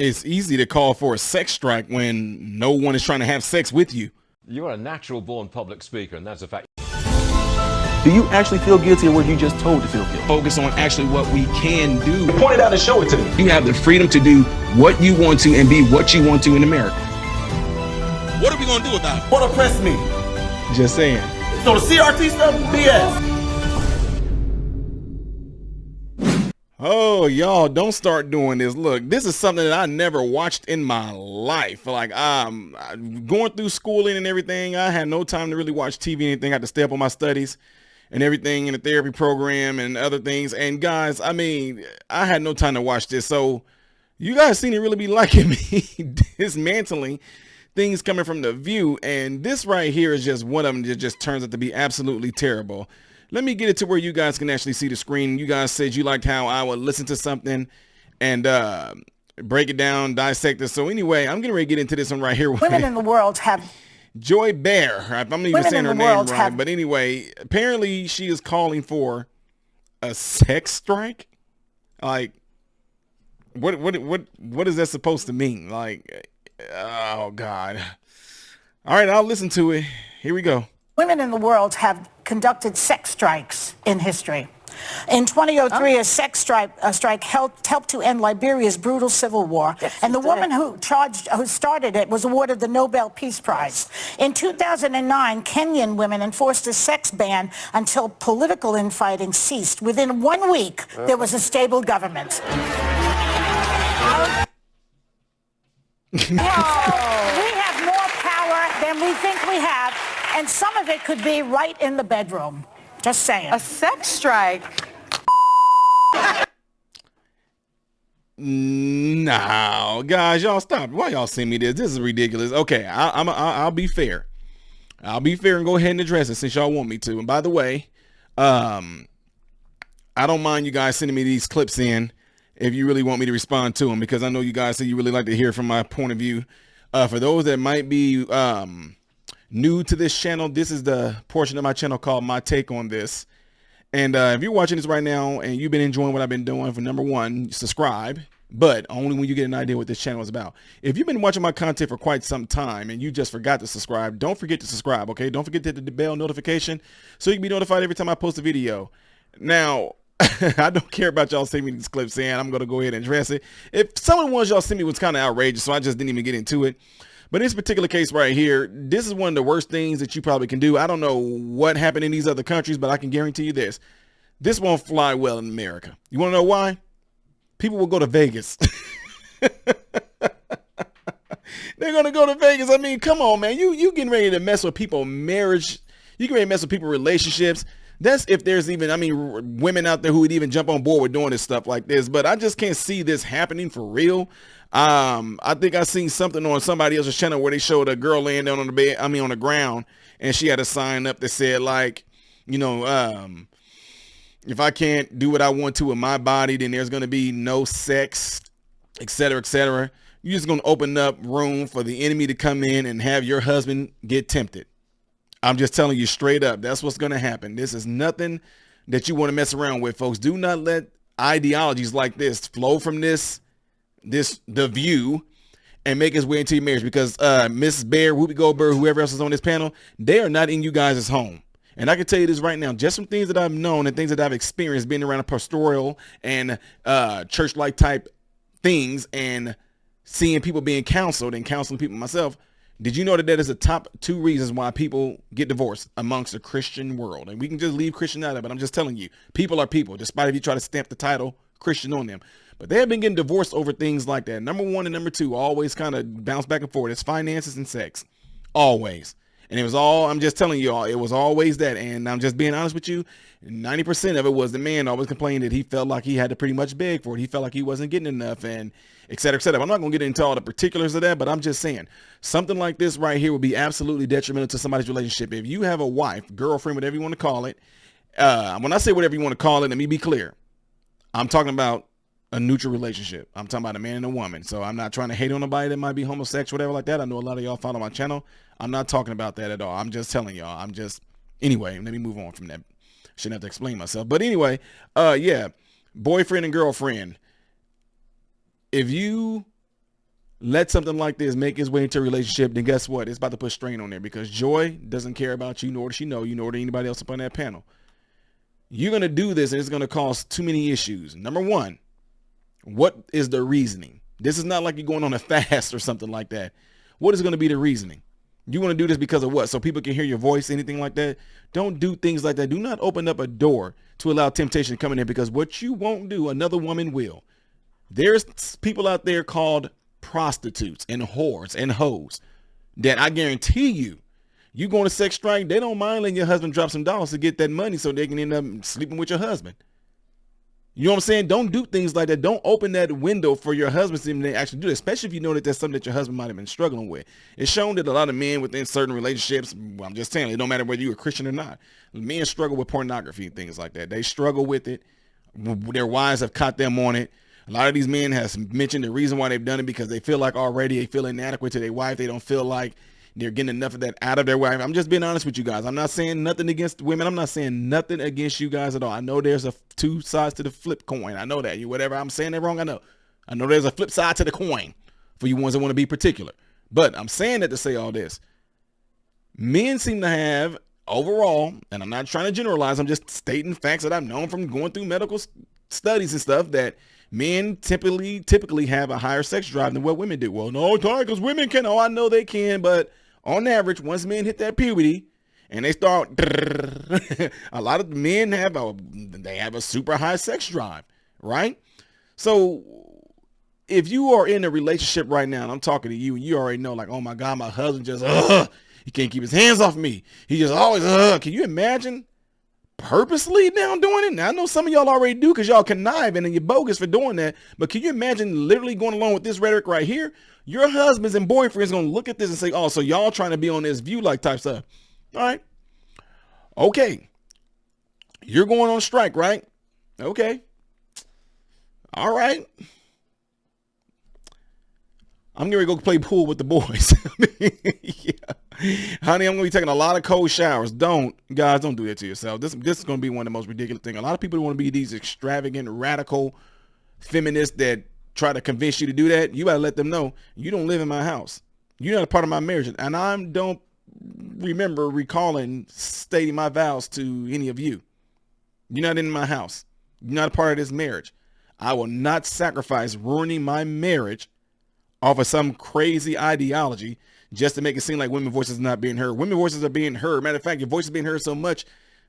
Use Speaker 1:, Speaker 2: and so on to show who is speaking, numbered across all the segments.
Speaker 1: It's easy to call for a sex strike when no one is trying to have sex with you.
Speaker 2: You are a natural born public speaker, and that's a fact.
Speaker 3: Do you actually feel guilty of what you just told to feel guilty?
Speaker 1: Focus on actually what we can do.
Speaker 3: Point it out and show it to me.
Speaker 1: You have the freedom to do what you want to and be what you want to in America.
Speaker 4: What are we going to do about it?
Speaker 3: What oppressed me?
Speaker 1: Just saying.
Speaker 3: So the CRT stuff is BS.
Speaker 1: Oh, y'all, don't start doing this. Look, this is something that I never watched in my life. Like, going through schooling and everything, I had no time to really watch TV or anything. I had to stay up on my studies and everything in the therapy program and other things. And guys, I mean, I had no time to watch this. So you guys seem to really be liking me dismantling things coming from The View. And this right here is just one of them that just turns out to be absolutely terrible. Let me get it to where you guys can actually see the screen. You guys said you liked how I would listen to something and break it down, dissect it. So anyway, I'm getting ready to get into this one right here.
Speaker 5: Women in the world have...
Speaker 1: Joy Behar. I'm not even saying her name right. But anyway, apparently she is calling for a sex strike. Like, what is that supposed to mean? Like, oh, God. All right, I'll listen to it. Here we go.
Speaker 5: Women in the world have conducted sex strikes in history. In 2003, a sex strike helped to end Liberia's brutal civil war, and the woman who started it was awarded the Nobel Peace Prize. In 2009, Kenyan women enforced a sex ban until political infighting ceased. Within 1 week, there was a stable government. We have more power than we think we have, and some of it could be right in the bedroom. Just saying.
Speaker 6: A sex strike.
Speaker 1: No, guys, y'all stop. Why y'all send me this? This is ridiculous. Okay, I'll be fair. I'll be fair and go ahead and address it since y'all want me to. And by the way, I don't mind you guys sending me these clips in if you really want me to respond to them, because I know you guys say you really like to hear from my point of view. For those that might be new to this channel, this is the portion of my channel called My Take on This. And if you're watching this right now and you've been enjoying what I've been doing, for number one, subscribe, but only when you get an idea what this channel is about. If you've been watching my content for quite some time and you just forgot to subscribe, don't forget to subscribe, okay? Don't forget to hit the bell notification so you can be notified every time I post a video. Now, I don't care about y'all sending me these clips in. I'm going to go ahead and address it. If someone wants y'all send me was kind of outrageous, so I just didn't even get into it. But in this particular case right here, this is one of the worst things that you probably can do. I don't know what happened in these other countries, but I can guarantee you this. This won't fly well in America. You want to know why? People will go to Vegas. They're going to go to Vegas. I mean, come on, man. You getting ready to mess with people's marriage. You getting ready to mess with people's relationships. That's if there's even, I mean, women out there who would even jump on board with doing this stuff like this. But I just can't see this happening for real. I think I seen something on somebody else's channel where they showed a girl laying down on the bed, on the ground, and she had a sign up that said, like, you know, if I can't do what I want to with my body, then there's going to be no sex, et cetera, et cetera. You're just going to open up room for the enemy to come in and have your husband get tempted. I'm just telling you straight up, that's what's going to happen. This is nothing that you want to mess around with, folks. Do not let ideologies like this flow from The View and make its way into your marriage, because Mrs. Bear, Whoopi Goldberg, whoever else is on this panel, they are not in you guys' home. And I can tell you this right now, just from things that I've known and things that I've experienced being around a pastoral and church-like type things and seeing people being counseled and counseling people myself. Did you know that that is the top 2 reasons why people get divorced amongst the Christian world? And we can just leave Christian out of it, but I'm just telling you, people are people, despite if you try to stamp the title Christian on them. But they have been getting divorced over things like that. Number 1 and number 2 always kind of bounce back and forth. It's finances and sex. Always. And it was all, I'm just telling you all, it was always that. And I'm just being honest with you, 90% of it was the man always complaining that he felt like he had to pretty much beg for it. He felt like he wasn't getting enough, and et cetera, et cetera. I'm not going to get into all the particulars of that, but I'm just saying something like this right here will be absolutely detrimental to somebody's relationship. If you have a wife, girlfriend, whatever you want to call it, when I say whatever you want to call it, let me be clear. I'm talking about a neutral relationship. I'm talking about a man and a woman. So I'm not trying to hate on nobody that might be homosexual, whatever like that. I know a lot of y'all follow my channel. I'm not talking about that at all. I'm just telling y'all. Anyway, let me move on from that. Shouldn't have to explain myself. But anyway, yeah, boyfriend and girlfriend. If you let something like this make its way into a relationship, then guess what? It's about to put strain on there, because Joy doesn't care about you, nor does she know you, nor does anybody else up on that panel. You're going to do this, and it's going to cause too many issues. Number one, what is the reasoning? This is not like you're going on a fast or something like that. What is going to be the reasoning? You want to do this because of what? So people can hear your voice, anything like that? Don't do things like that. Do not open up a door to allow temptation to come in there, because what you won't do, another woman will. There's people out there called prostitutes and whores and hoes that I guarantee you go on a sex strike, they don't mind letting your husband drop some dollars to get that money so they can end up sleeping with your husband. You know what I'm saying? Don't do things like that. Don't open that window for your husband to actually do it, especially if you know that that's something that your husband might have been struggling with. It's shown that a lot of men within certain relationships, well, I'm just saying, it don't matter whether you're a Christian or not, men struggle with pornography and things like that. They struggle with it. Their wives have caught them on it. A lot of these men have mentioned the reason why they've done it because they feel like already they feel inadequate to their wife. They don't feel like they're getting enough of that out of their wife. I'm just being honest with you guys. I'm not saying nothing against women. I'm not saying nothing against you guys at all. I know there's two sides to the flip coin. I know that. Whatever I'm saying that wrong, I know there's a flip side to the coin for you ones that want to be particular. But I'm saying that to say all this. Men seem to have overall, and I'm not trying to generalize, I'm just stating facts that I've known from going through medical studies and stuff, that men typically have a higher sex drive than what women do. Well, no, because women can. Oh, I know they can, but on average, once men hit that puberty and they start, a lot of men have a super high sex drive, right? So if you are in a relationship right now, and I'm talking to you, and you already know, like, oh my God, my husband just, he can't keep his hands off me. He just always, can you imagine purposely now doing it? Now, I know some of y'all already do because y'all conniving and you're bogus for doing that. But can you imagine literally going along with this rhetoric right here? Your husbands and boyfriends going to look at this and say, oh, so y'all trying to be on this view like type stuff. All right. Okay. You're going on strike, right? Okay. All right. I'm going to go play pool with the boys. Yeah. Honey, I'm going to be taking a lot of cold showers. Guys, don't do that to yourself. This is going to be one of the most ridiculous things. A lot of people want to be these extravagant, radical feminists that try to convince you to do that. You got to let them know you don't live in my house. You're not a part of my marriage. And I don't recalling stating my vows to any of you. You're not in my house. You're not a part of this marriage. I will not sacrifice ruining my marriage off of some crazy ideology just to make it seem like women's voices are not being heard. Women's voices are being heard. Matter of fact, your voice is being heard so much.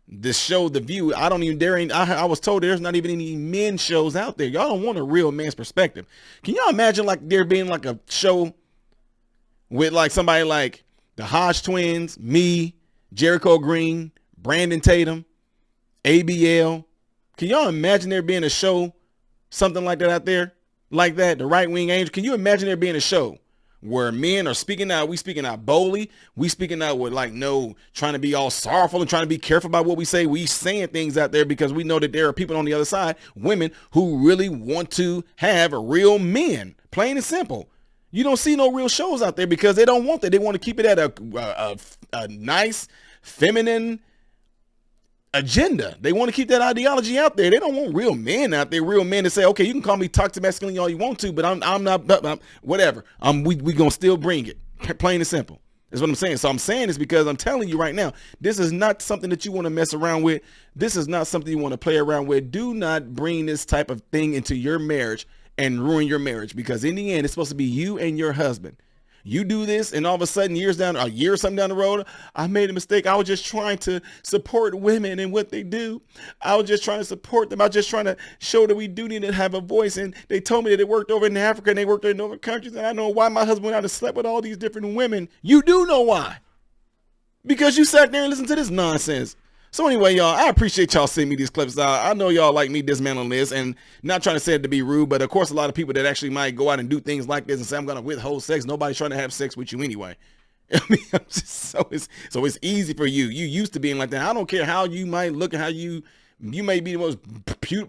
Speaker 1: This show, The View, I don't even dare. I was told there's not even any men shows out there. Y'all don't want a real man's perspective. Can y'all imagine like there being like a show with like somebody like the Hodge twins, me, Jericho Green, Brandon Tatum, ABL? Can y'all imagine there being a show, something like that out there? Like that, the right wing angel. Can you imagine there being a show where men are speaking out? We speaking out boldly. We speaking out with trying to be all sorrowful and trying to be careful about what we say. We saying things out there because we know that there are people on the other side, women who really want to have real men. Plain and simple. You don't see no real shows out there because they don't want that. They want to keep it at a nice, feminine agenda. They want to keep that ideology out there. They don't want real men out there, real men to say, okay, you can call me toxic masculine all you want to, but I'm not, whatever. We gonna still bring it. Plain and simple. That's what I'm saying. So I'm saying this because I'm telling you right now, this is not something that you want to mess around with. This is not something you want to play around with. Do not bring this type of thing into your marriage and ruin your marriage, because in the end, it's supposed to be you and your husband. You do this and all of a sudden a year or something down the road, I made a mistake. I was just trying to support women and what they do. I was just trying to support them. I was just trying to show that we do need to have a voice. And they told me that it worked over in Africa and they worked in other countries. And I know why my husband went out and slept with all these different women. You do know why. Because you sat there and listened to this nonsense. So anyway, y'all, I appreciate y'all sending me these clips. I know y'all like me dismantling this, and not trying to say it to be rude, but of course a lot of people that actually might go out and do things like this and say I'm going to withhold sex. Nobody's trying to have sex with you anyway. I mean, so it's easy for you. You used to being like that. I don't care how you might look and how you may be the most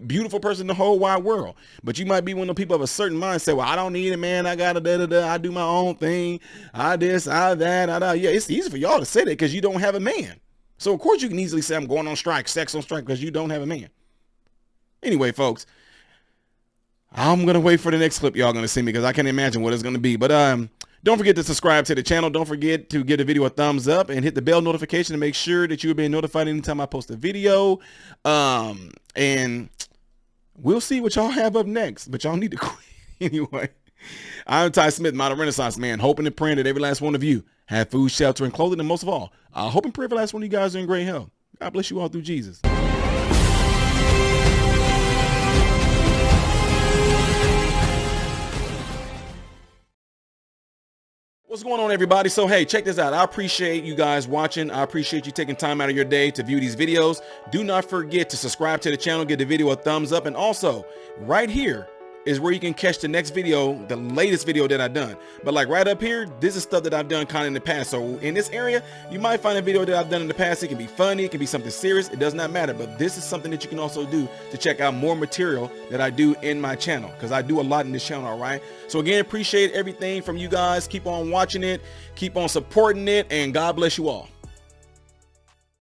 Speaker 1: beautiful person in the whole wide world, but you might be one of the people of a certain mindset. Well, I don't need it, man. I got I do my own thing. I this, I that, Yeah, it's easy for y'all to say that because you don't have a man. So, of course, you can easily say I'm going on strike, sex on strike, because you don't have a man. Anyway, folks, I'm going to wait for the next clip y'all going to see me because I can't imagine what it's going to be. But don't forget to subscribe to the channel. Don't forget to give the video a thumbs up and hit the bell notification to make sure that you're being notified anytime I post a video. And we'll see what y'all have up next. But y'all need to quit anyway. I'm Ty Smith, modern Renaissance man, hoping and praying that every last one of you have food, shelter, and clothing. And most of all, I hope and pray every last one of you guys are in great health. God bless you all through Jesus. What's going on, everybody? So, hey, check this out. I appreciate you guys watching. I appreciate you taking time out of your day to view these videos. Do not forget to subscribe to the channel, give the video a thumbs up, and also right here is where you can catch the next video, the latest video that I've done. But like right up here, this is stuff that I've done kind of in the past. So in this area, you might find a video that I've done in the past. It can be funny, it can be something serious. It does not matter. But this is something that you can also do to check out more material that I do in my channel, because I do a lot in this channel. All right. So again, appreciate everything from you guys. Keep on watching it, keep on supporting it, and God bless you all.